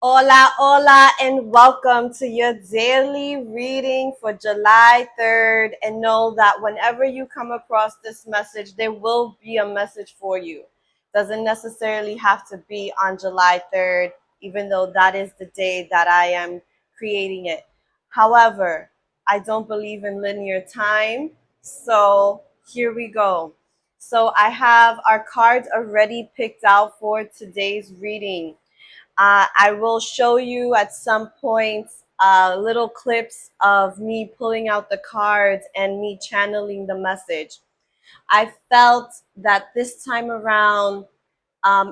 Hola, hola, and welcome to your daily reading for July 3rd. And know that whenever you come across this message, there will be a message for you. Doesn't necessarily have to be on July 3rd, even though that is the day that I am creating it. However, I don't believe in linear time. So here we go. So I have our cards already picked out for today's reading. I will show you at some point little clips of me pulling out the cards and me channeling the message. I felt that this time around,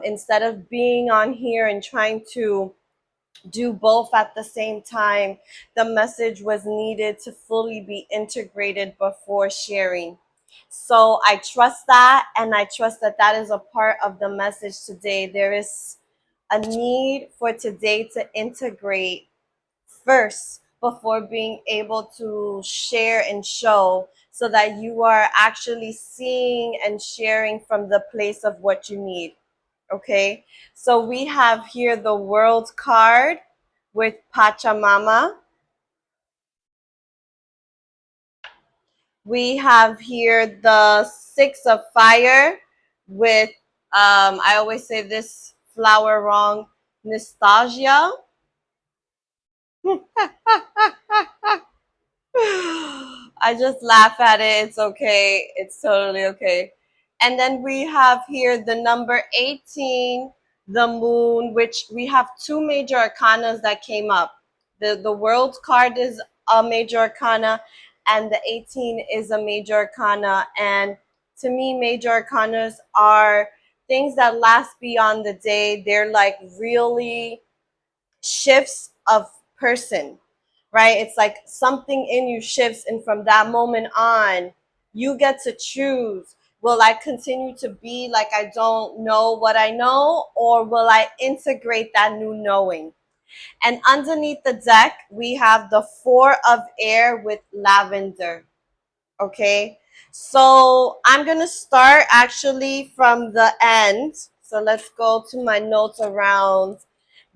instead of being on here and trying to do both at the same time, the message was needed to fully be integrated before sharing. So I trust that, and I trust that that is a part of the message today. There is a need for today to integrate first before being able to share and show, so that you are actually seeing and sharing from the place of what you need. Okay, so we have here the World card with Pachamama. We have here the Six of Fire with, I always say this flower wrong, nostalgia. I just laugh at it. It's okay. It's totally okay. And then we have here the number 18, the moon, which we have two major arcanas that came up. The world card is a major arcana, and the 18 is a major arcana. And to me, major arcanas are things that last beyond the day. They're like really shifts of person, right? It's like something in you shifts, and from that moment on, you get to choose. Will I continue to be like I don't know what I know, or will I integrate that new knowing? And underneath the deck, we have the Four of Air with lavender. Okay, so I'm gonna start actually from the end. So let's go to my notes around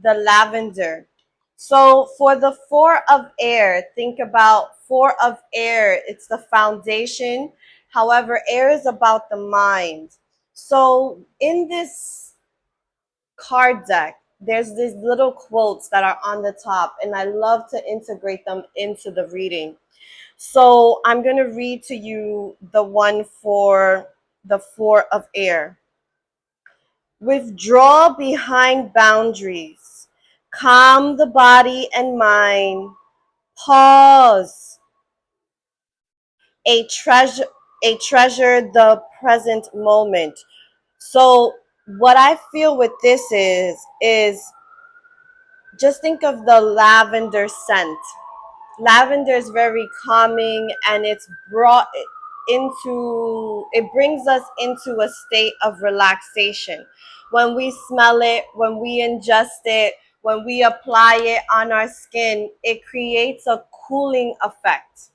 the lavender. So for the Four of Air, think about Four of Air. It's the foundation. However, air is about the mind. So in this card deck, there's these little quotes that are on the top, and I love to integrate them into the reading. So I'm going to read to you the one for the Four of Air. Withdraw behind boundaries. Calm the body and mind. Pause. A treasure the present moment. So what I feel with this is just think of the lavender scent. Lavender is very calming, and it brings us into a state of relaxation. When we smell it, when we ingest it, when we apply it on our skin, it creates a cooling effect,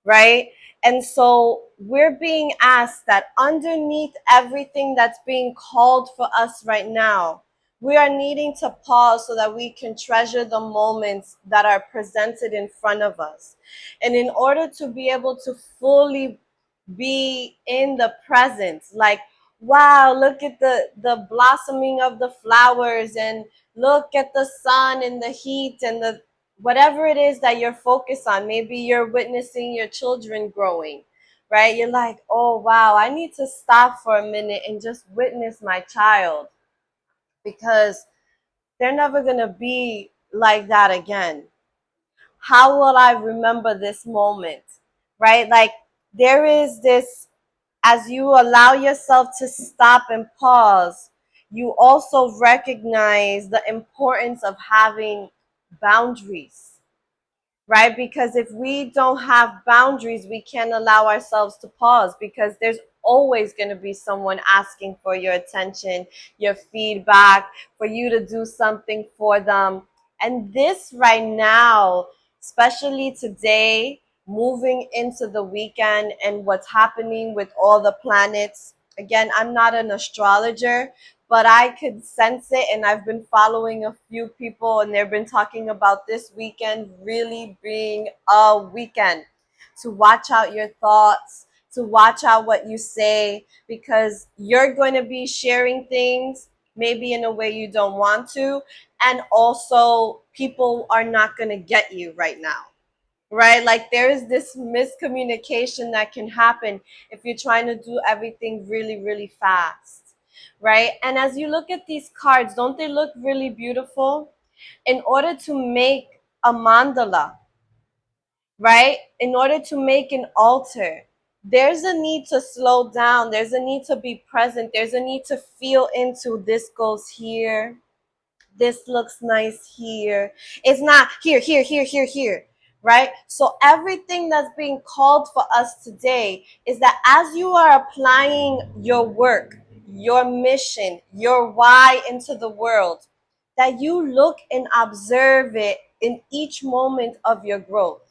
right? And so we're being asked that underneath everything that's being called for us right now, we are needing to pause so that we can treasure the moments that are presented in front of us. And in order to be able to fully be in the present, like, wow, look at the blossoming of the flowers, and look at the sun and the heat and the whatever it is that you're focused on. Maybe you're witnessing your children growing, right? You're like, oh wow, I need to stop for a minute and just witness my child, because they're never going to be like that again. How will I remember this moment, right? Like, there is this, as you allow yourself to stop and pause, you also recognize the importance of having boundaries, right? Because if we don't have boundaries, we can't allow ourselves to pause, because there's always going to be someone asking for your attention, your feedback, for you to do something for them. And this right now, especially today, moving into the weekend and what's happening with all the planets. Again, I'm not an astrologer, but I could sense it, and I've been following a few people, and they've been talking about this weekend really being a weekend to watch out your thoughts, to watch out what you say, because you're going to be sharing things maybe in a way you don't want to, and also people are not going to get you right now, right? Like there is this miscommunication that can happen if you're trying to do everything really, really fast, right? And as you look at these cards, don't they look really beautiful? In order to make a mandala, right? In order to make an altar, there's a need to slow down. There's a need to be present. There's a need to feel into this goes here. This looks nice here. It's not here, here, here, here, here, right? So everything that's being called for us today is that as you are applying your work, your mission, your why into the world, that you look and observe it in each moment of your growth.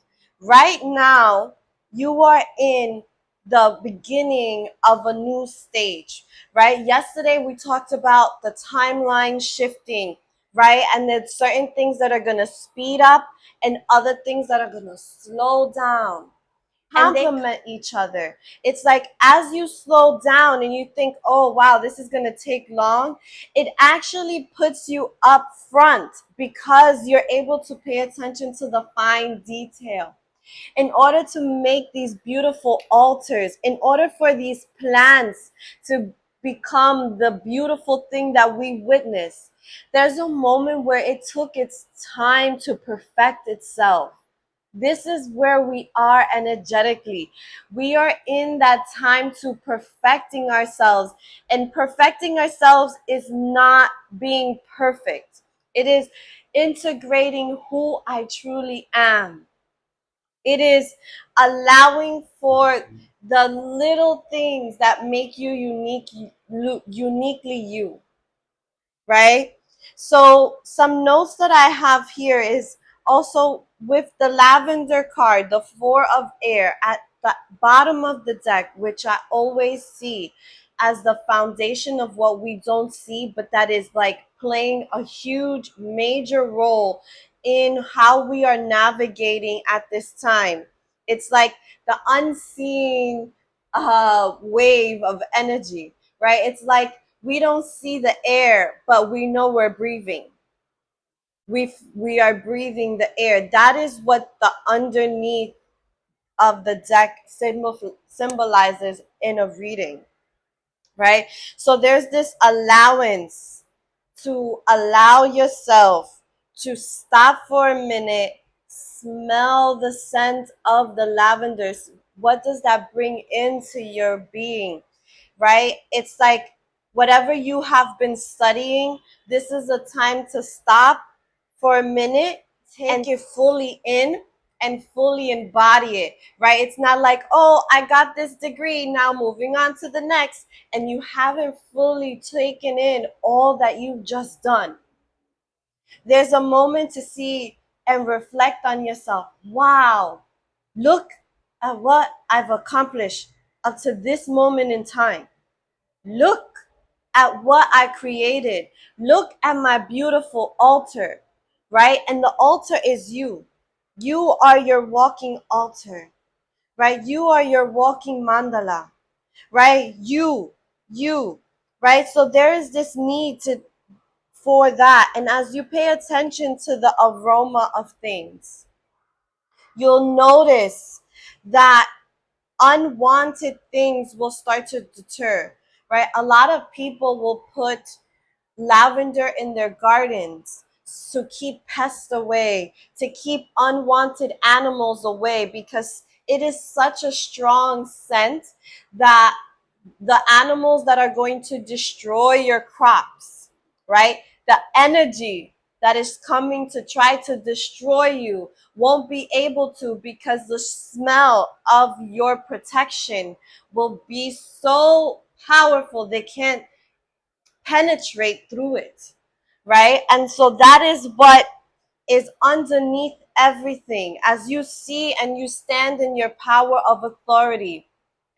Right now, you are in the beginning of a new stage, right? Yesterday, we talked about the timeline shifting, right? And there's certain things that are going to speed up and other things that are going to slow down, and they complement each other. It's like as you slow down and you think, oh wow, this is going to take long, it actually puts you up front because you're able to pay attention to the fine detail. In order to make these beautiful altars, in order for these plants to become the beautiful thing that we witness, there's a moment where it took its time to perfect itself. This is where we are energetically. We are in that time to perfecting ourselves. And perfecting ourselves is not being perfect, it is integrating who I truly am. It is allowing for the little things that make you uniquely you, right? So some notes that I have here is also with the lavender card, the four of air at the bottom of the deck, which I always see as the foundation of what we don't see, but that is like playing a huge major role in how we are navigating at this time. It's like the unseen wave of energy, right? It's like we don't see the air, but we know we're breathing. We are breathing the air. That is what the underneath of the deck symbolizes in a reading, right? So there's this allowance to allow yourself to stop for a minute, smell the scent of the lavenders. What does that bring into your being? Right? It's like whatever you have been studying, this is a time to stop for a minute, take it fully in and fully embody it, right? It's not like, oh, I got this degree, now moving on to the next, and you haven't fully taken in all that you've just done. There's a moment to see and reflect on yourself. Wow, look at what I've accomplished up to this moment in time. Look at what I created. Look at my beautiful altar, right? And the altar is you. You are your walking altar, right? You are your walking mandala, right? You, right? So there is this need to for that. And as you pay attention to the aroma of things, you'll notice that unwanted things will start to deter, right? A lot of people will put lavender in their gardens to keep pests away, to keep unwanted animals away, because it is such a strong scent that the animals that are going to destroy your crops, right? The energy that is coming to try to destroy you won't be able to, because the smell of your protection will be so powerful they can't penetrate through it, right? And so that is what is underneath everything. As you see and you stand in your power of authority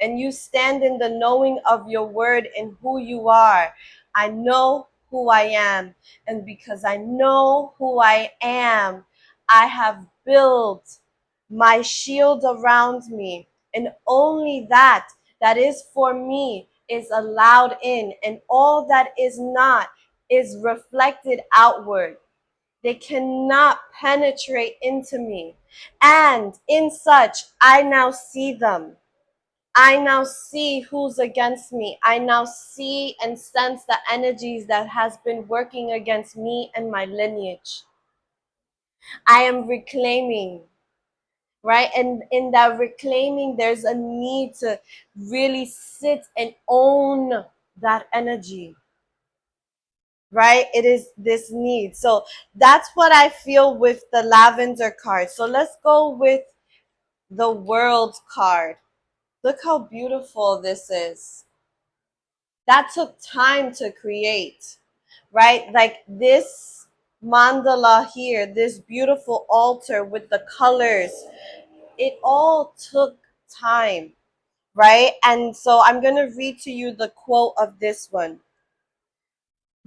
and you stand in the knowing of your word and who you are, I know who I am. And because I know who I am, I have built my shield around me. And only that is for me is allowed in. And all that is not is reflected outward. They cannot penetrate into me. And in such, I now see them. I now see who's against me. I now see and sense the energies that has been working against me and my lineage. I am reclaiming, right? And in that reclaiming, there's a need to really sit and own that energy, right? It is this need. So that's what I feel with the lavender card. So let's go with the world card. Look how beautiful this is. That took time to create, right? Like this mandala here, this beautiful altar with the colors, it all took time, right? And so I'm going to read to you the quote of this one.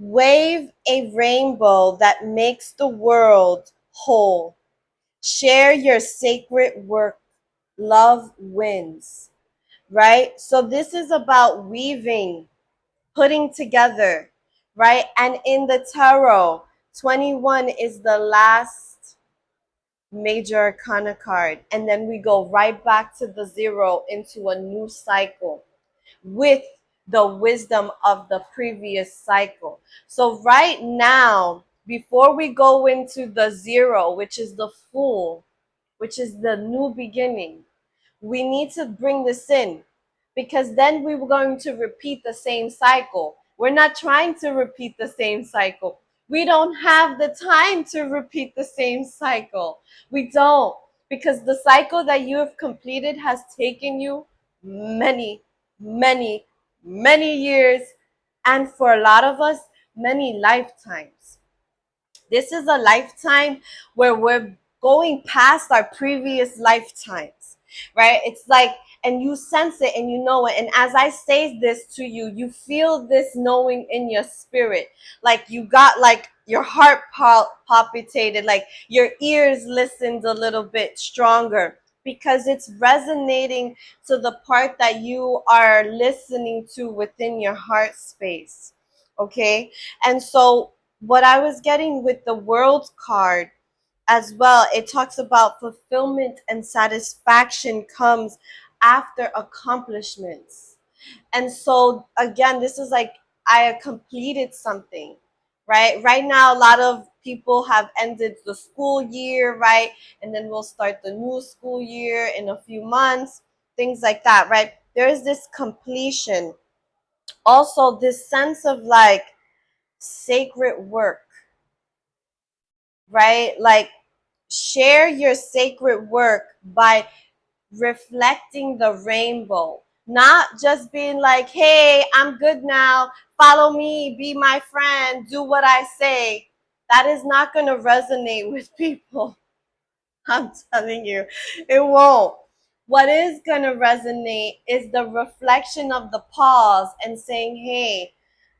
Wave a rainbow that makes the world whole. Share your sacred work. Love wins, right? So this is about weaving, putting together, right? And in the tarot, 21 is the last major arcana card. And then we go right back to the zero into a new cycle with the wisdom of the previous cycle. So right now, before we go into the zero, which is the Fool, which is the new beginning, we need to bring this in, because then we were going to repeat the same cycle. We're not trying to repeat the same cycle. We don't have the time to repeat the same cycle. We don't, because the cycle that you have completed has taken you many, many, many years, and for a lot of us, many lifetimes. This is a lifetime where we're going past our previous lifetimes, right? It's like, and you sense it and you know it. And as I say this to you, you feel this knowing in your spirit. Like you got like your heart palpitated, like your ears listened a little bit stronger, because it's resonating to the part that you are listening to within your heart space. Okay. And so what I was getting with the world card as well, it talks about fulfillment and satisfaction comes after accomplishments. And so again, this is like I completed something, right? Right now, a lot of people have ended the school year, right? And then we'll start the new school year in a few months, things like that, right? There's this completion. Also, this sense of like sacred work, right? Like share your sacred work by reflecting the rainbow, not just being like, hey, I'm good now, follow me, be my friend, do what I say. That is not going to resonate with people. I'm telling you, it won't. What is going to resonate is the reflection of the pause and saying, hey,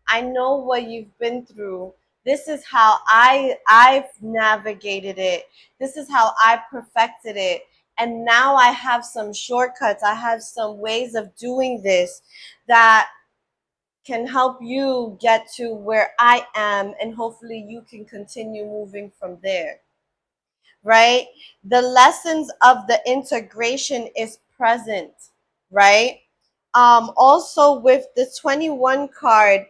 I know what you've been through. This is how I've navigated it. This is how I perfected it. And now I have some shortcuts. I have some ways of doing this that can help you get to where I am, and hopefully you can continue moving from there. Right? The lessons of the integration is present, right? Also with the 21 card,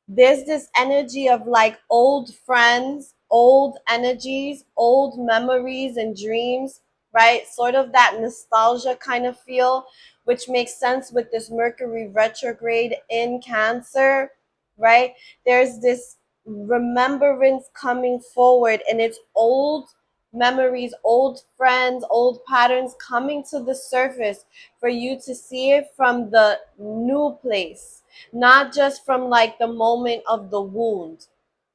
there's this energy of like old friends, old energies, old memories and dreams, right? Sort of that nostalgia kind of feel, which makes sense with this Mercury retrograde in Cancer, right? There's this remembrance coming forward, and it's old memories, old friends, old patterns coming to the surface for you to see it from the new place, not just from like the moment of the wound,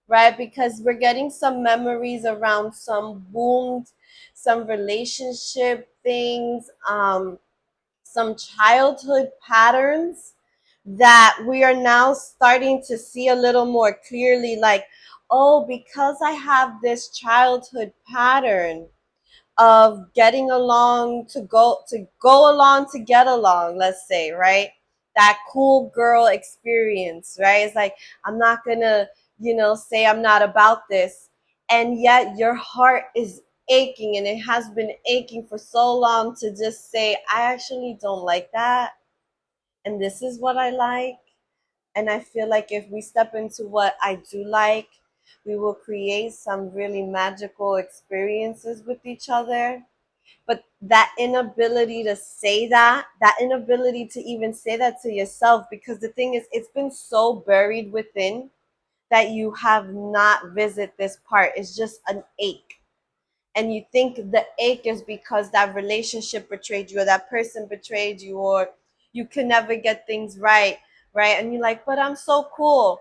right? Because we're getting some memories around some wound, some relationship things, some childhood patterns, that we are now starting to see a little more clearly, like, oh, because I have this childhood pattern of getting along to go along to get along, let's say, right? That cool girl experience, right? It's like, I'm not gonna, say I'm not about this. And yet your heart is aching, and it has been aching for so long to just say, I actually don't like that. And this is what I like. And I feel like if we step into what I do like, we will create some really magical experiences with each other. But that inability to say that inability to even say that to yourself, because the thing is, it's been so buried within that you have not visited this part. It's just an ache. And you think the ache is because that relationship betrayed you, or that person betrayed you, or you can never get things right, right? And you're like, but I'm so cool.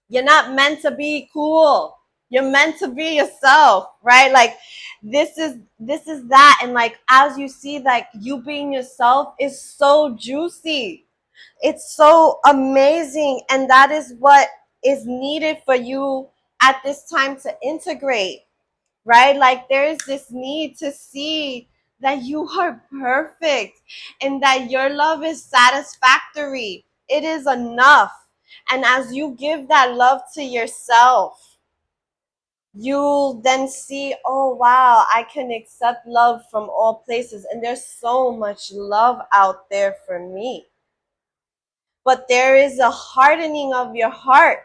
You're not meant to be cool. You're meant to be yourself, right? Like, this is that. And like, as you see, like, you being yourself is so juicy. It's so amazing. And that is what is needed for you at this time to integrate, right? Like, there is this need to see that you are perfect and that your love is satisfactory. It is enough. And as you give that love to yourself, you'll then see, oh wow, I can accept love from all places. And there's so much love out there for me. But there is a hardening of your heart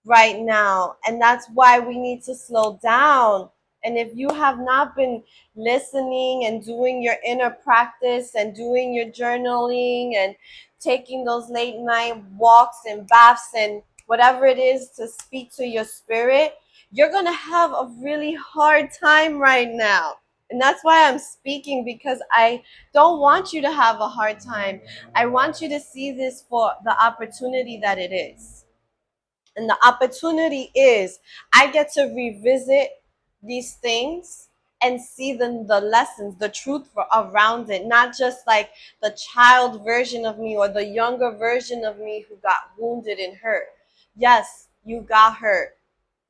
right now. And that's why we need to slow down. And if you have not been listening and doing your inner practice and doing your journaling and taking those late night walks and baths and whatever it is to speak to your spirit, you're going to have a really hard time right now. And that's why I'm speaking, because I don't want you to have a hard time. I want you to see this for the opportunity that it is. And the opportunity is, I get to revisit these things and see the lessons, the truth around it, not just like the child version of me or the younger version of me who got wounded and hurt. Yes, you got hurt.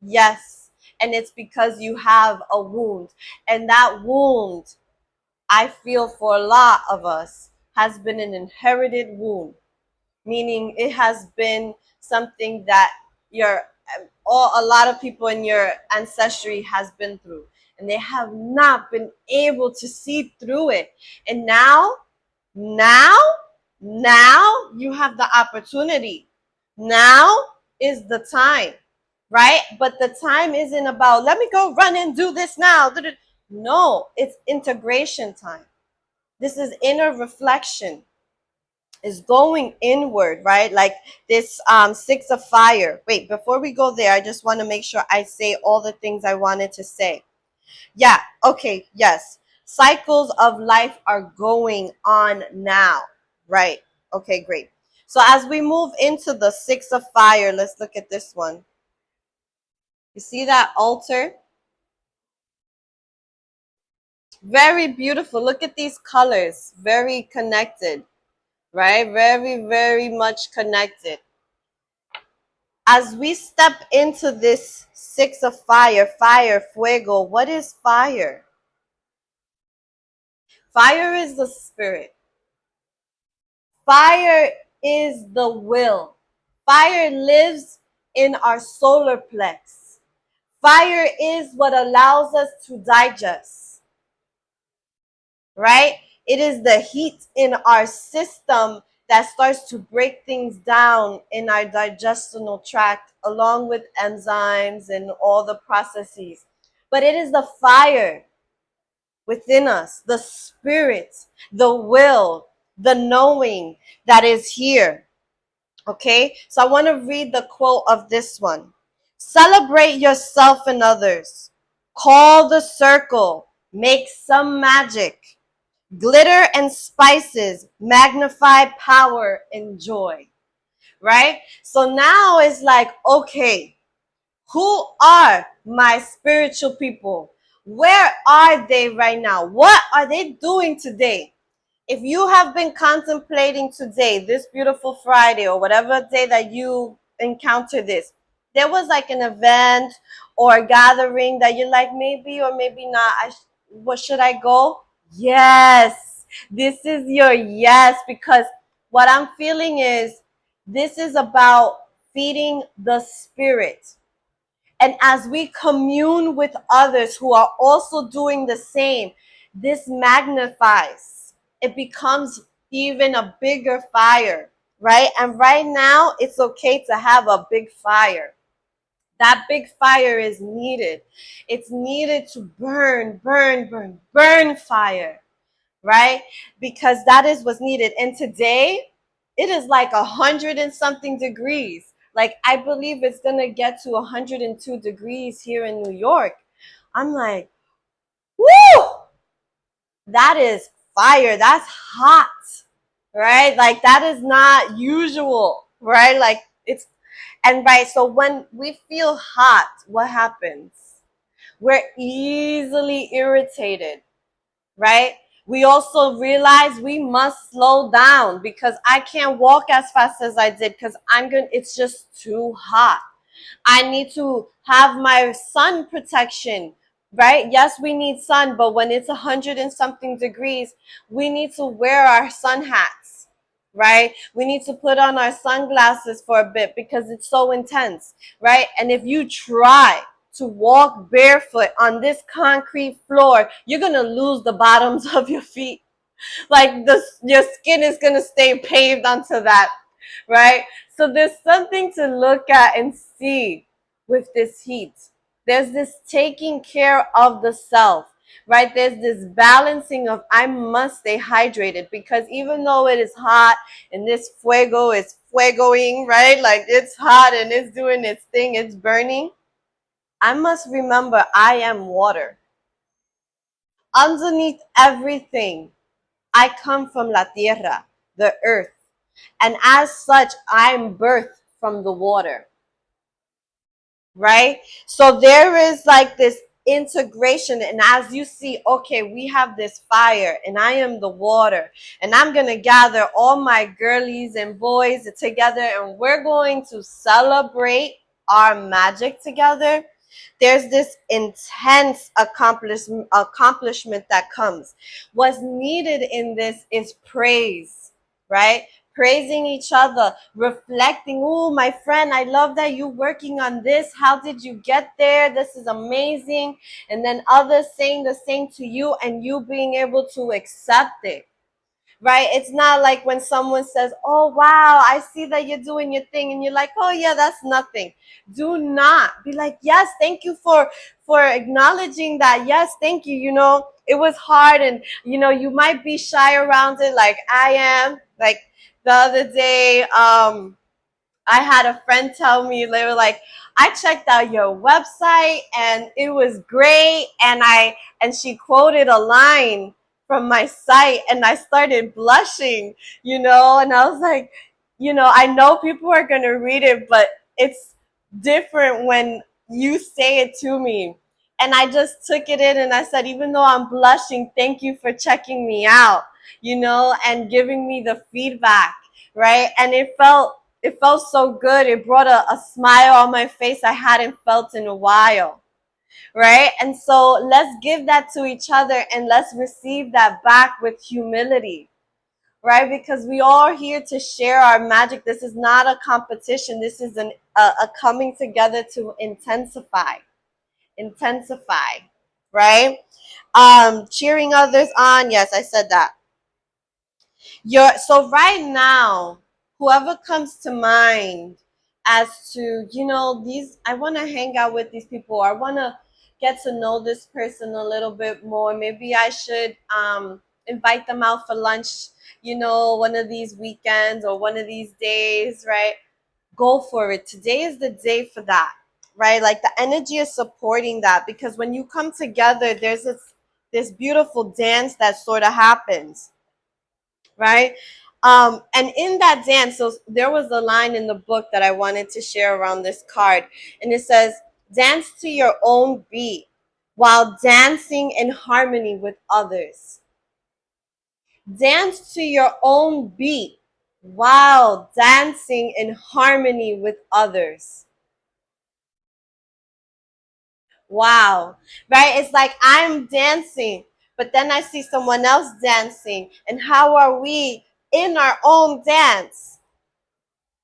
Yes. And it's because you have a wound. And that wound, I feel for a lot of us, has been an inherited wound, meaning it has been something that your a lot of people in your ancestry has been through, and they have not been able to see through it. And now now you have the opportunity. Now is the time, right? But the time isn't about, let me go run and do this now. No, it's integration time. This is inner reflection, is going inward, right? Like this six of fire. Wait, before we go there, I just want to make sure I say all the things I wanted to say. Yeah, okay, yes. Cycles of life are going on now, right? Okay, great. So as we move into the six of fire, let's look at this one. You see that altar? Very beautiful. Look at these colors. Very connected, right? Very, very much connected. As we step into this six of fire, fire, fuego, what is fire? Fire is the spirit. Fire is the will. Fire lives in our solar plex. Fire is what allows us to digest, right? It is the heat in our system that starts to break things down in our digestional tract, along with enzymes and all the processes. But it is the fire within us, the spirit, the will, the knowing that is here. Okay? So I want to read the quote of this one. Celebrate yourself and others. Call the circle. Make some magic. Glitter and spices magnify power and joy, right? So now it's like, okay, who are my spiritual people? Where are they right now? What are they doing today? If you have been contemplating today, this beautiful Friday, or whatever day that you encounter this, there was like an event or a gathering that you're like, maybe or maybe not, what should I go? Yes, this is your yes, because what I'm feeling is this is about feeding the spirit. And as we commune with others who are also doing the same, this magnifies. It becomes even a bigger fire, right? And right now, it's okay to have a big fire. That big fire is needed. It's needed to burn, burn, burn, burn fire, right? Because that is what's needed. And today, it is like 100 and something degrees. Like, I believe it's gonna get to 102 degrees here in New York. I'm like, woo! That is fire. That's hot, right? Like, that is not usual, right? Like, it's, and right, so when we feel hot, what happens? We're easily irritated, right? We also realize we must slow down because I can't walk as fast as I did because it's just too hot. I need to have my sun protection, right? Yes, we need sun, but when it's 100 and something degrees, we need to wear our sun hats, right? We need to put on our sunglasses for a bit because it's so intense, right? And if you try to walk barefoot on this concrete floor, you're gonna lose the bottoms of your feet. Like your skin is gonna stay paved onto that, right? So there's something to look at and see with this heat. There's this taking care of the self, right? There's this balancing of I must stay hydrated because even though it is hot and this fuego is fuegoing, right? Like it's hot and it's doing its thing, it's burning. I must remember I am water. Underneath everything, I come from la tierra, the earth. And as such, I'm birthed from the water, right? So there is like this integration. And as you see, okay, we have this fire and I am the water. And I'm going to gather all my girlies and boys together and we're going to celebrate our magic together. There's this intense accomplishment that comes. What's needed in this is praise, right? Praising each other, reflecting, oh, my friend, I love that you're working on this. How did you get there? This is amazing. And then others saying the same to you and you being able to accept it, right? It's not like when someone says, oh, wow, I see that you're doing your thing. And you're like, oh, yeah, that's nothing. Do not be like, yes, thank you for acknowledging that. Yes, thank you. You know, it was hard and, you know, you might be shy around it like I am. Like the other day, I had a friend tell me, they were like, I checked out your website and it was great. And she quoted a line from my site and I started blushing, you know, and I was like, you know, I know people are going to read it, but it's different when you say it to me. And I just took it in and I said, even though I'm blushing, thank you for checking me out, you know, and giving me the feedback, right? And it felt so good. It brought a smile on my face I hadn't felt in a while, right? And so let's give that to each other and let's receive that back with humility, right? Because we are here to share our magic. This is not a competition. This is a coming together to intensify, right? Cheering others on. Yes, I said that. So right now, whoever comes to mind as to, you know, these, I want to hang out with these people. I want to get to know this person a little bit more. Maybe I should invite them out for lunch, you know, one of these weekends or one of these days, right? Go for it. Today is the day for that, right? Like the energy is supporting that because when you come together, there's this beautiful dance that sort of happens, right? And in that dance, so there was a line in the book that I wanted to share around this card, and it says, "Dance to your own beat while dancing in harmony with others." Dance to your own beat while dancing in harmony with others. Wow. Right? It's like I'm dancing, but then I see someone else dancing. And how are we in our own dance,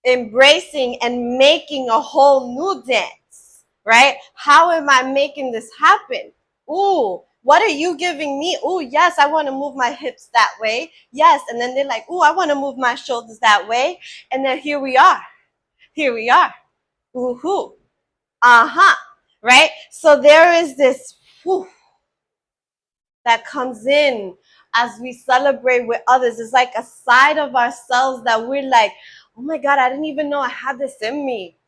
embracing and making a whole new dance? Right? How am I making this happen? Ooh, what are you giving me? Ooh, yes, I want to move my hips that way. Yes. And then they're like, ooh, I want to move my shoulders that way. And then here we are. Here we are. Ooh, hoo. Uh-huh. Right? So there is this whew, that comes in as we celebrate with others. It's like a side of ourselves that we're like, oh my God, I didn't even know I had this in me.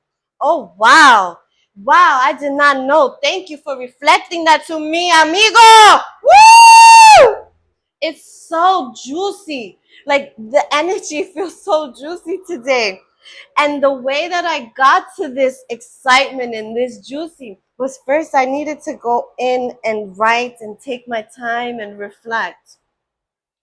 Oh, wow. Wow, I did not know. Thank you for reflecting that to me, amigo. Woo! It's so juicy. Like the energy feels so juicy today. And the way that I got to this excitement and this juicy was first I needed to go in and write and take my time and reflect,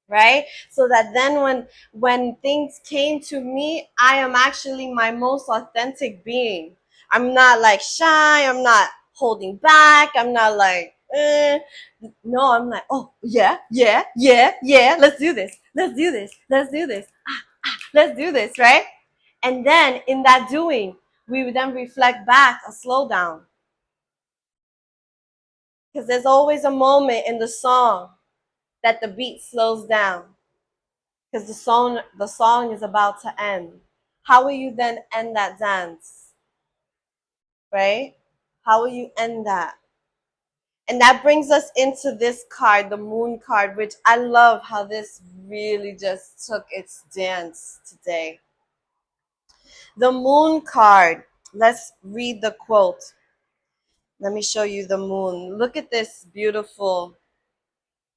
right? So that then when things came to me, I am actually my most authentic being. I'm not like shy, I'm not holding back, I'm not like no, I'm like, oh yeah, yeah, yeah, yeah, let's do this, let's do this, let's do this, let's do this, right? And then in that doing, we would then reflect back a slowdown. Because there's always a moment in the song that the beat slows down. Because the song is about to end. How will you then end that dance? Right? How will you end that? And that brings us into this card, the moon card, which I love how this really just took its dance today. The moon card. Let's read the quote. Let me show you the moon. Look at this beautiful,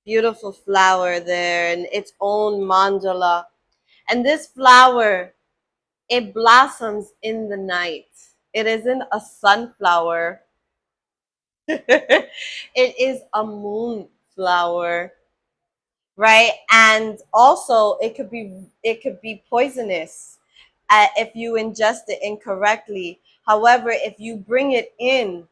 beautiful flower there and its own mandala. And this flower, it blossoms in the night. It isn't a sunflower. It is a moonflower, right? And also it could be poisonous if you ingest it incorrectly. However, if you bring it in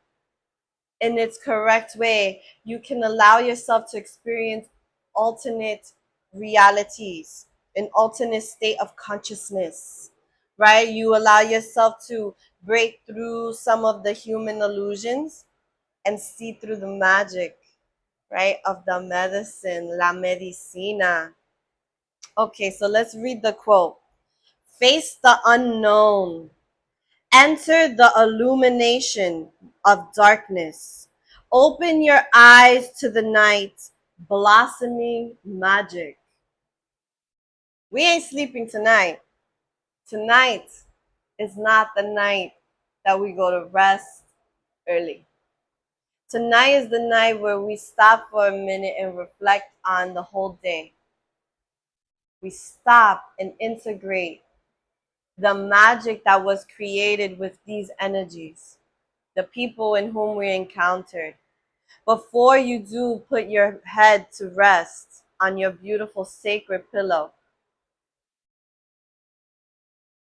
its correct way, you can allow yourself to experience alternate realities, an alternate state of consciousness, right? You allow yourself to break through some of the human illusions and see through the magic, right, of the medicine, la medicina. Okay, so let's read the quote. Face the unknown. Enter the illumination of darkness. Open your eyes to the night, blossoming magic. We ain't sleeping tonight. Tonight is not the night that we go to rest early. Tonight is the night where we stop for a minute and reflect on the whole day. We stop and integrate the magic that was created with these energies, the people in whom we encountered. Before you do put your head to rest on your beautiful sacred pillow,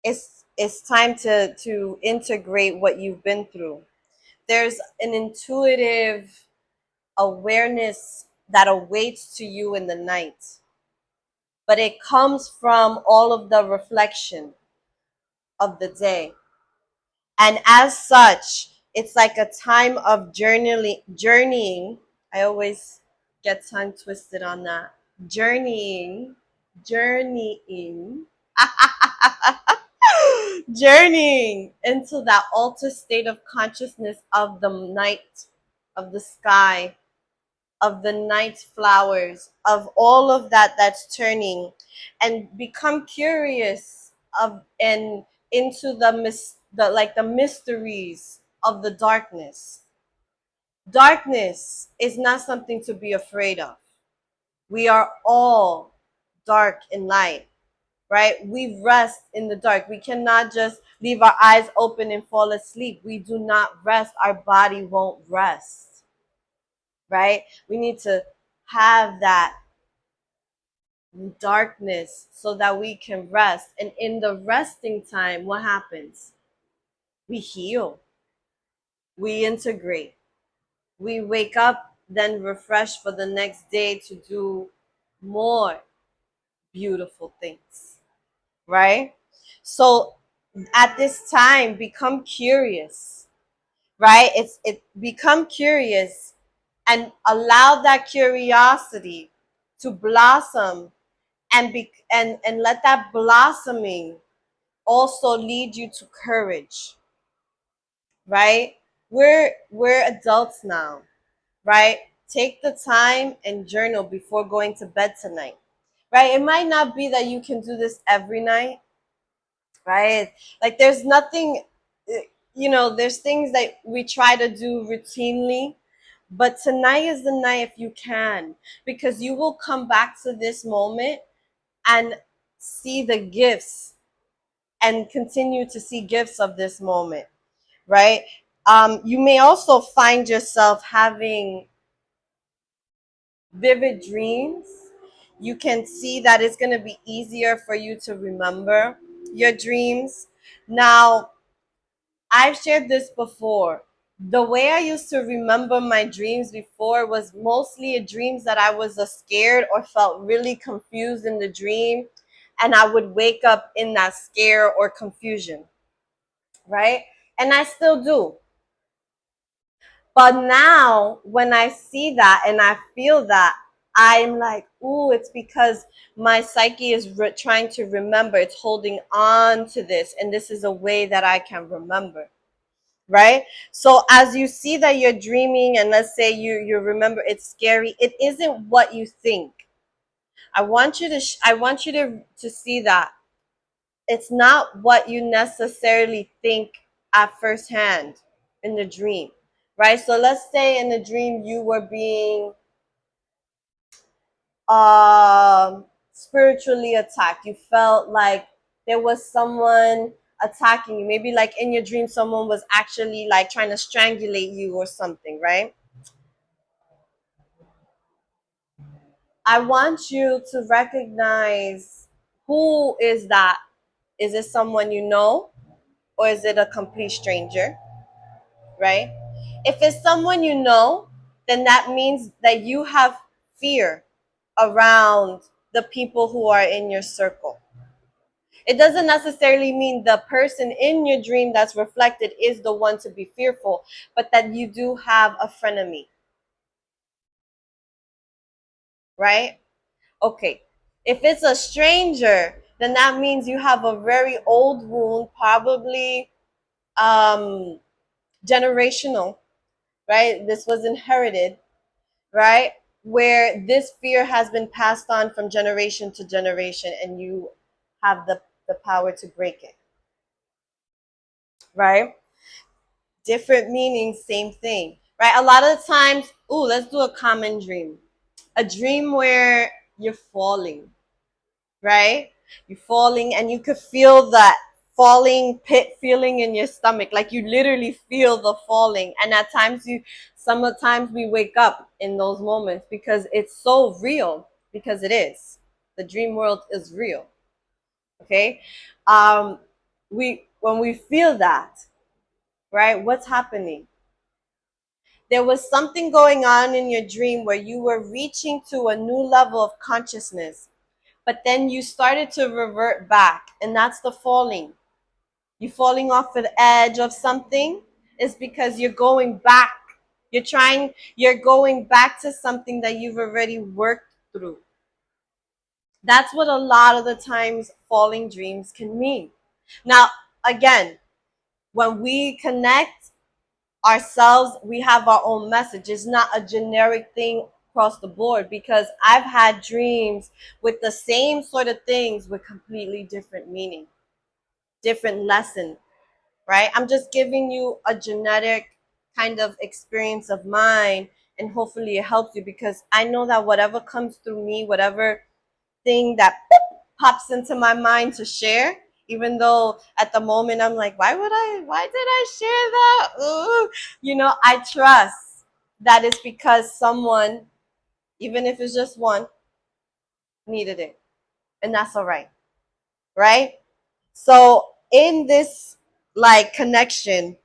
it's time to integrate what you've been through. There's an intuitive awareness that awaits to you in the night, but it comes from all of the reflection of the day. And as such, it's like a time of journeying. I always get tongue twisted on that. Journeying, journeying into that altered state of consciousness of the night, of the sky, of the night flowers, of all of that that's turning, and become curious of and into the mysteries of the darkness. Darkness is not something to be afraid of. We are all dark and light, right? We rest in the dark. We cannot just leave our eyes open and fall asleep. We do not rest. Our body won't rest, right? We need to have that darkness so that we can rest. And in the resting time, what happens? We heal, we integrate, we wake up, then refresh for the next day to do more beautiful things, right? So at this time, become curious, right? It become curious and allow that curiosity to blossom and let that blossoming also lead you to courage, right? We're adults now, right? Take the time and journal before going to bed tonight, right? It might not be that you can do this every night, right? Like there's nothing, there's things that we try to do routinely, but tonight is the night if you can, because you will come back to this moment and see the gifts and continue to see gifts of this moment, right? You may also find yourself having vivid dreams. You can see that it's going to be easier for you to remember your dreams. Now, I've shared this before. The way I used to remember my dreams before was mostly dreams that I was scared or felt really confused in the dream, and I would wake up in that scare or confusion, right? And I still do. But now, when I see that and I feel that, I'm like, ooh, it's because my psyche is trying to remember. It's holding on to this, and this is a way that I can remember, right? So as you see that you're dreaming, and let's say you remember it's scary, it isn't what you think. I want you to see that it's not what you necessarily think at first hand in the dream, right? So let's say in the dream you were being spiritually attacked. You felt like there was someone attacking you. Maybe like in your dream someone was actually like trying to strangulate you or something, right? I want you to recognize, who is that? Is it someone you know, or is it a complete stranger, right? If it's someone you know, then that means that you have fear around the people who are in your circle. It doesn't necessarily mean the person in your dream that's reflected is the one to be fearful, but that you do have a frenemy, right? Okay. If it's a stranger, then that means you have a very old wound, probably um, generational, right? This was inherited, right? Where this fear has been passed on from generation to generation, and you have the power to break it, right? Different meanings, same thing, right? A lot of the times, ooh, let's do a common dream. A dream where you're falling, right? You're falling and you could feel that falling pit feeling in your stomach. Like you literally feel the falling. And at times sometimes we wake up in those moments because it's so real, because it is. The dream world is real. Okay? Um, when we feel that, right, what's happening? There was something going on in your dream where you were reaching to a new level of consciousness, but then you started to revert back, and that's the falling. You falling off the edge of something is because you're going back. You're going back to something that you've already worked through. That's what a lot of the times falling dreams can mean. Now, again, when we connect ourselves, we have our own message. It's not a generic thing across the board, because I've had dreams with the same sort of things with completely different meaning, different lesson, right? I'm just giving you a genetic kind of experience of mine, and hopefully it helps you, because I know that whatever comes through me, whatever thing that pops into my mind to share, even though at the moment I'm like, why did I share that? Ooh. I trust that it's because someone, even if it's just one, needed it. And that's all right, right? So in this like connection,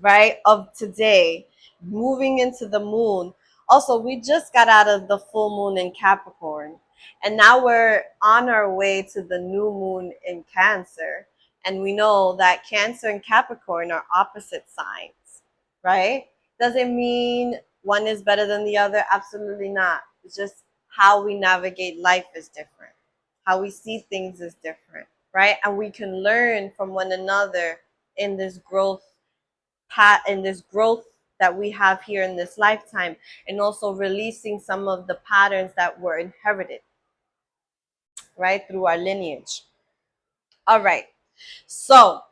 right, of today, moving into the moon. Also, we just got out of the full moon in Capricorn, and now we're on our way to the new moon in Cancer. And we know that Cancer and Capricorn are opposite signs, right? Does it mean one is better than the other? Absolutely not. It's just how we navigate life is different. How we see things is different, right? And we can learn from one another in this growth in this growth that we have here in this lifetime, and also releasing some of the patterns that were inherited, right, through our lineage. All right, so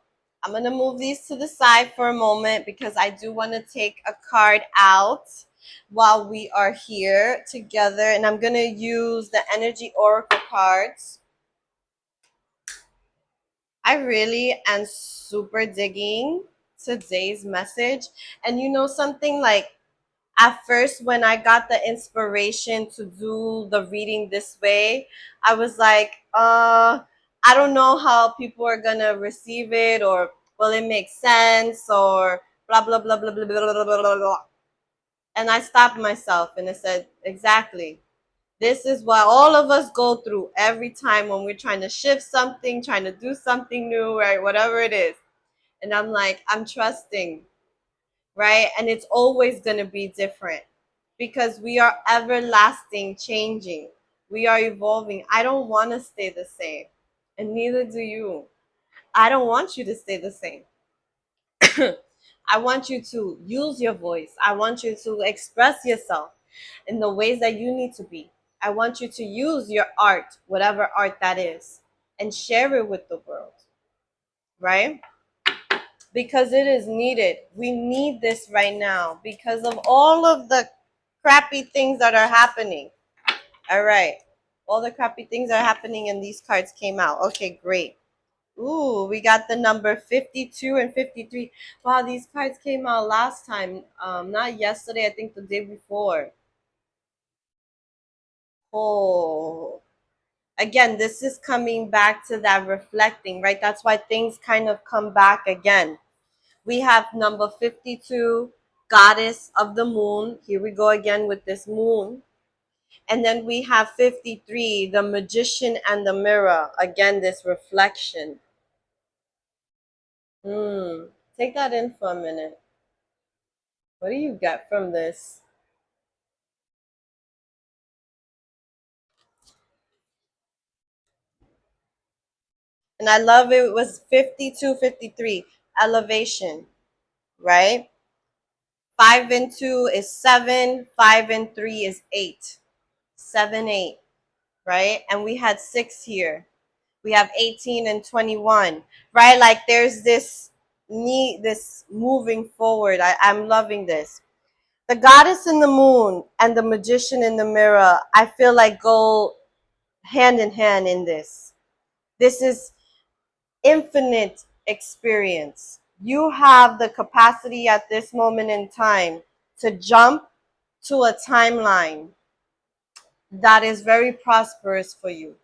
I'm going to move these to the side for a moment because I do want to take a card out while we are here together, and I'm going to use the energy oracle cards. I really am super digging today's message. And you know something, like at first when I got the inspiration to do the reading this way, I was like, I don't know how people are gonna receive it, or will it make sense, or blah blah blah blah blah blah blah blah blah blah. And I stopped myself and I said, exactly. This is what all of us go through every time when we're trying to shift something, trying to do something new, right? Whatever it is. And I'm like, I'm trusting, right? And it's always going to be different because we are everlasting changing. We are evolving. I don't want to stay the same, and neither do you. I don't want you to stay the same. I want you to use your voice. I want you to express yourself in the ways that you need to be. I want you to use your art, whatever art that is, and share it with the world, right? Because it is needed. We need this right now because of all of the crappy things that are happening. All right. All the crappy things are happening and these cards came out. Okay, great. Ooh, we got the number 52 and 53. Wow, these cards came out last time. Not yesterday, I think the day before. Oh, again, this is coming back to that reflecting, right? That's why things kind of come back again. We have number 52, goddess of the moon. Here we go again with this moon. And then we have 53, the magician and the mirror. Again, this reflection. Take that in for a minute. What do you get from this? And I love it was 52, 53, elevation, right? 5 and 2 is 7, 5 and 3 is 8. 7, 8, right? And we had 6 here. We have 18 and 21, right? Like there's this need, this moving forward. I'm loving this. The goddess in the moon and the magician in the mirror, I feel like go hand in hand in this. This is infinite experience. You have the capacity at this moment in time to jump to a timeline that is very prosperous for you.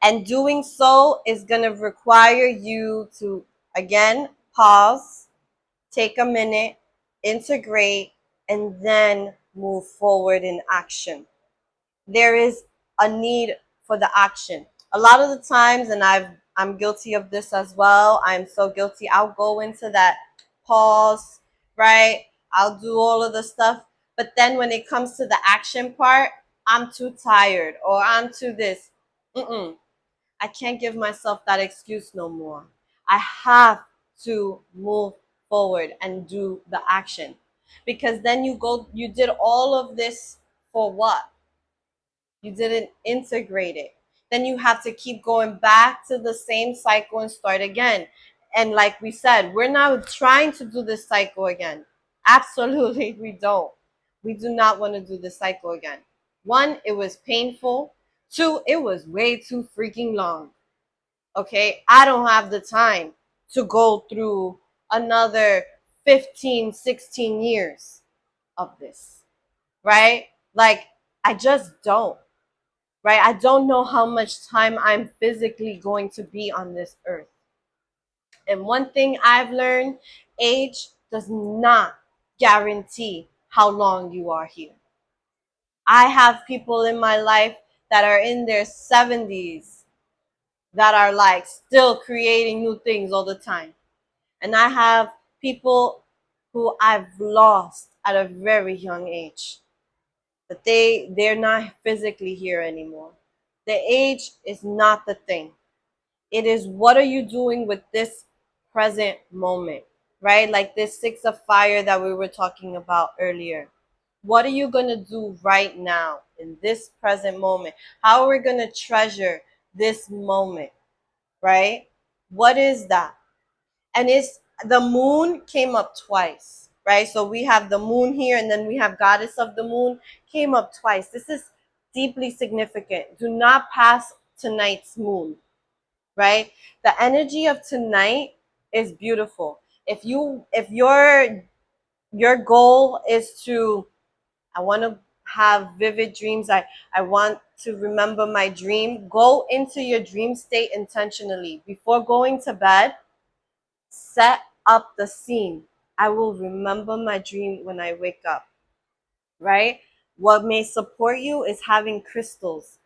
And doing so is going to require you to, again, pause, take a minute, integrate, and then move forward in action. There is a need for the action. A lot of the times, and I'm guilty of this as well. I'm so guilty. I'll go into that pause, right? I'll do all of the stuff. But then when it comes to the action part, I'm too tired or I'm too this. Mm-mm. I can't give myself that excuse no more. I have to move forward and do the action. Because then you did all of this for what? You didn't integrate it. Then you have to keep going back to the same cycle and start again. And like we said, we're not trying to do this cycle again. Absolutely, we don't. We do not want to do this cycle again. One, it was painful. Two, it was way too freaking long. Okay, I don't have the time to go through another 15, 16 years of this, right? Like, I just don't. right? I don't know how much time I'm physically going to be on this earth. And one thing I've learned, age does not guarantee how long you are here. I have people in my life that are in their 70s that are like still creating new things all the time. And I have people who I've lost at a very young age. But they're not physically here anymore. The age is not the thing. It is what are you doing with this present moment, right? Like this six of fire that we were talking about earlier. What are you going to do right now in this present moment? How are we going to treasure this moment, right? What is that? And it's the moon came up twice, right? So we have the moon here and then we have goddess of the moon came up twice. This is deeply significant. Do not pass tonight's moon, right? The energy of tonight is beautiful. If your goal is to, I want to have vivid dreams, I want to remember my dream, go into your dream state intentionally. Before going to bed, set up the scene. I will remember my dream when I wake up, right? What may support you is having crystals.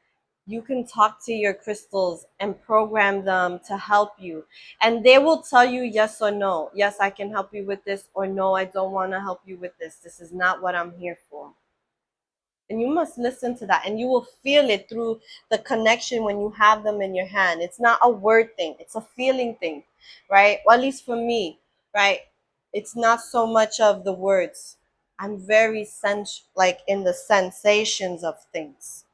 You can talk to your crystals and program them to help you. And they will tell you yes or no. Yes, I can help you with this, or no, I don't want to help you with this. This is not what I'm here for. And you must listen to that, and you will feel it through the connection when you have them in your hand. It's not a word thing, it's a feeling thing, right? Well, at least for me, right? It's not so much of the words. I'm very like in the sensations of things,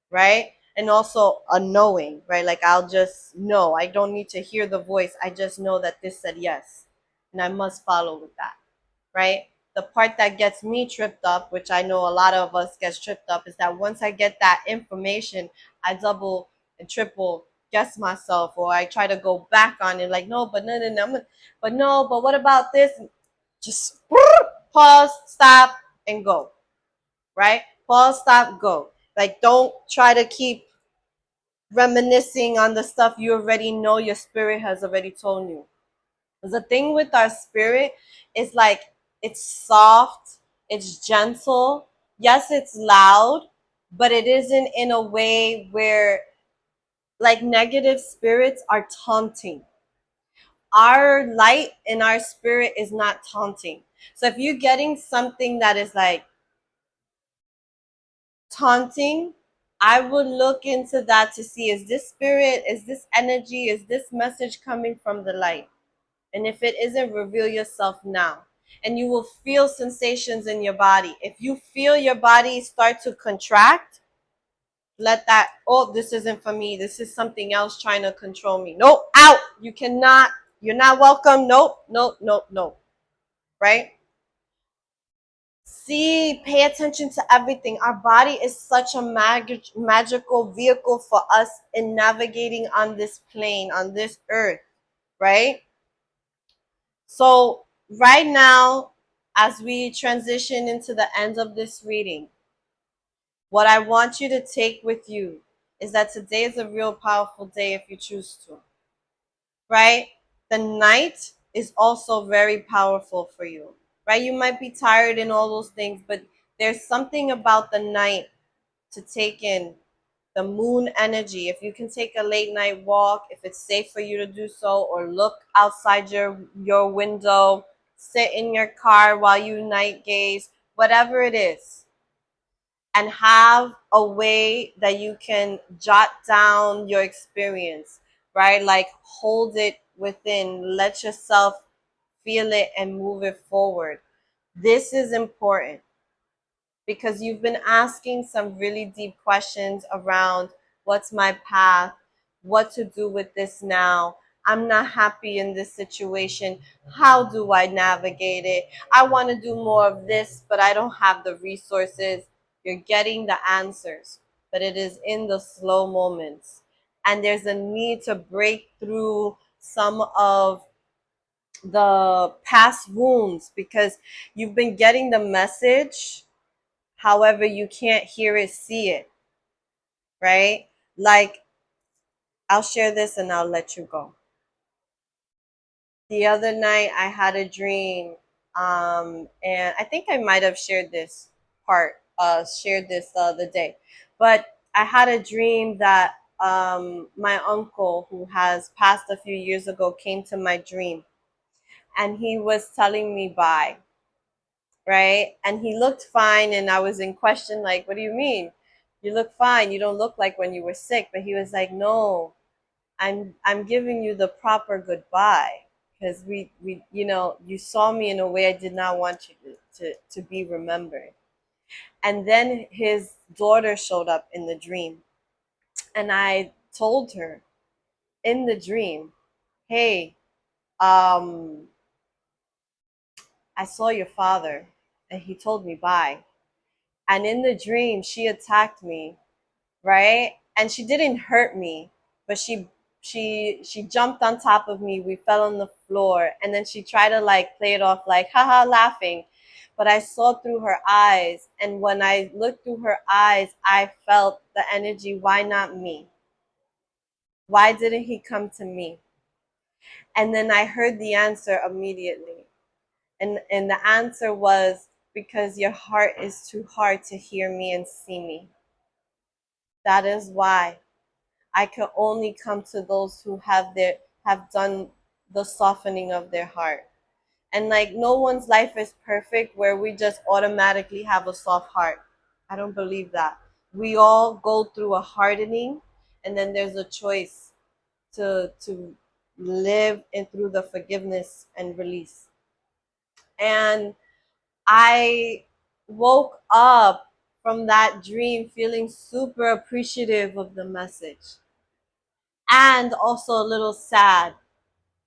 right? And also a knowing, right? Like I'll just know. I don't need to hear the voice. I just know that this said yes, and I must follow with that, right? The part that gets me tripped up, which I know a lot of us gets tripped up, is that once I get that information, I double and triple guess myself, or I try to go back on it, like no, but no, no, no, but no, but what about this? Just pause, stop, and go, right? Pause, stop, go. Like don't try to keep reminiscing on the stuff you already know your spirit has already told you. The thing with our spirit is like it's soft, it's gentle. Yes, it's loud, but it isn't in a way where like negative spirits are taunting. Our light in our spirit is not taunting. So if you're getting something that is like taunting, I would look into that to see, is this spirit, is this energy, is this message coming from the light? And if it isn't, reveal yourself now. And you will feel sensations in your body. If you feel your body start to contract, let that, oh, this isn't for me. This is something else trying to control me. Nope, out. You cannot, you're not welcome. Nope, nope, nope, nope. Right? See, pay attention to everything. Our body is such a magical vehicle for us in navigating on this plane, on this earth, right? So, right now, as we transition into the end of this reading, what I want you to take with you is that today is a real powerful day if you choose to, right? The night is also very powerful for you, right? You might be tired and all those things, but there's something about the night to take in. The moon energy, if you can take a late night walk, if it's safe for you to do so, or look outside your window, sit in your car while you night gaze, whatever it is, and have a way that you can jot down your experience, right? Like hold it within, let yourself feel it and move it forward. This is important because you've been asking some really deep questions around what's my path, what to do with this now. I'm not happy in this situation. How do I navigate it? I want to do more of this, but I don't have the resources. You're getting the answers, but it is in the slow moments. And there's a need to break through some of the past wounds because you've been getting the message. However, you can't hear it, see it. right? Like, I'll share this and I'll let you go. The other night I had a dream, and I think I might have shared this the other day, but I had a dream that my uncle, who has passed a few years ago, came to my dream, and he was telling me bye, right? And he looked fine, and I was in question, like, what do you mean? You look fine. You don't look like when you were sick. But he was like, no, I'm giving you the proper goodbye, because we you saw me in a way I did not want you to be remembered. And then his daughter showed up in the dream, and I told her in the dream, hey, um I saw your father and he told me bye. And in the dream she attacked me, right? And she didn't hurt me, but she jumped on top of me. We fell on the floor, and then she tried to like play it off like haha laughing. But I saw through her eyes, and when I looked through her eyes, I felt the energy. Why not me? Why didn't he come to me? And then I heard the answer immediately. And the answer was, because your heart is too hard to hear me and see me. That is why I can only come to those who have done the softening of their heart. And like, no one's life is perfect where we just automatically have a soft heart. I don't believe that. We all go through a hardening, and then there's a choice to live in through the forgiveness and release. And I woke up from that dream feeling super appreciative of the message, and also a little sad,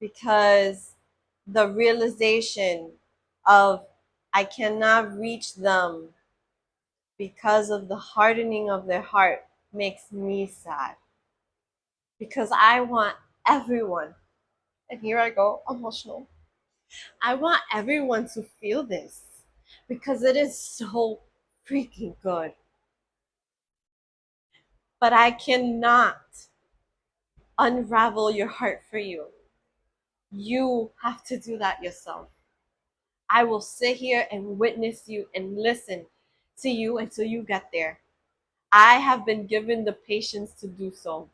because the realization of I cannot reach them because of the hardening of their heart makes me sad, because I want everyone, and here I go emotional, I want everyone to feel this, because it is so freaking good. But I cannot unravel your heart for you. You have to do that yourself. I will sit here and witness you and listen to you until you get there. I have been given the patience to do so.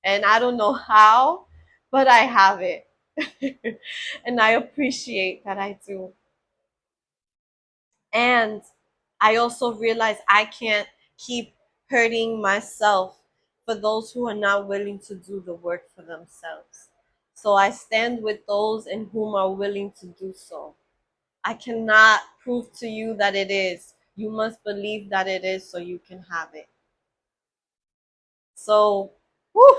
And I don't know how, but I have it. And I appreciate that I do. And I also realize I can't keep hurting myself for those who are not willing to do the work for themselves. So I stand with those in whom are willing to do so. I cannot prove to you that it is. You must believe that it is so you can have it. So, whew,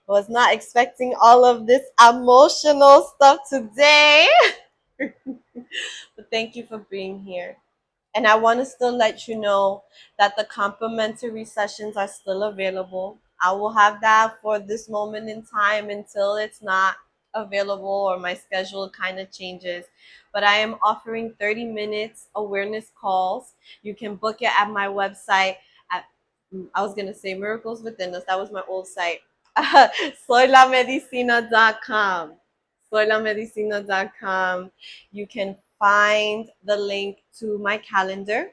was not expecting all of this emotional stuff today. But thank you for being here. And I want to still let you know that the complimentary sessions are still available. I will have that for this moment in time until it's not available or my schedule kind of changes. But I am offering 30 minutes awareness calls. You can book it at my website at, I was going to say Miracles Within Us. That was my old site. soylamedicina.com. Soylamedicina.com. You can find the link to my calendar,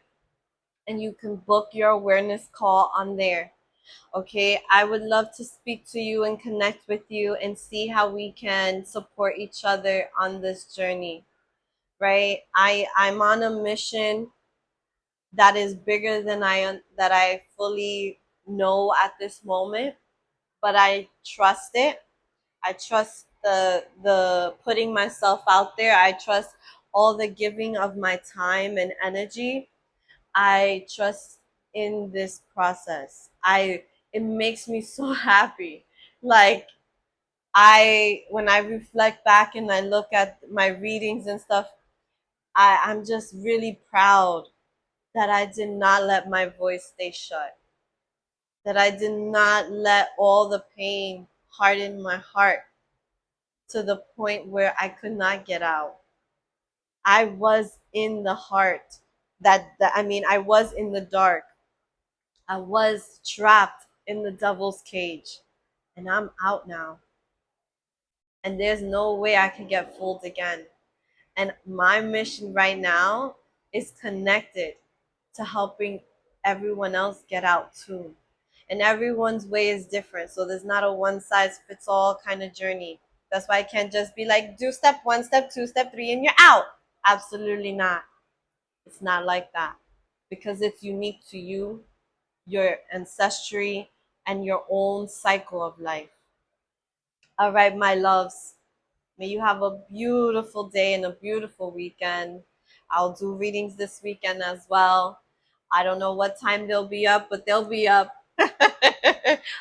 and you can book your awareness call on there. Okay, I would love to speak to you and connect with you and see how we can support each other on this journey. Right? I'm on a mission that is bigger than I fully know at this moment, but I trust it. I trust the putting myself out there. I trust all the giving of my time and energy. I trust in this process. It makes me so happy. Like, I when I reflect back and I look at my readings and stuff, I'm just really proud that I did not let my voice stay shut. That I did not let all the pain harden my heart to the point where I could not get out. I was in the heart I mean, I was in the dark I was trapped in the devil's cage, and I'm out now. And there's no way I can get fooled again. And my mission right now is connected to helping everyone else get out too. And everyone's way is different. So there's not a one size fits all kind of journey. That's why I can't just be like, do step one, step two, step three, and you're out. Absolutely not. It's not like that. Because it's unique to you, your ancestry, and your own cycle of life. All right, my loves. May you have a beautiful day and a beautiful weekend. I'll do readings this weekend as well. I don't know what time they'll be up, but they'll be up.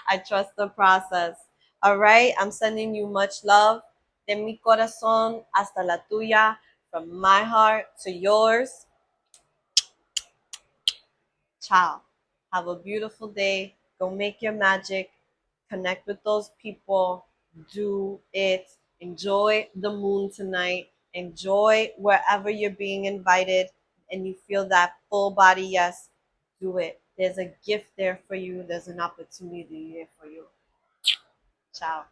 I trust the process. All right, I'm sending you much love. De mi corazón hasta la tuya, from my heart to yours. Ciao. Have a beautiful day. Go make your magic. Connect with those people. Do it. Enjoy the moon tonight. Enjoy wherever you're being invited and you feel that full body yes. Do it. There's a gift there for you. There's an opportunity there for you. Ciao.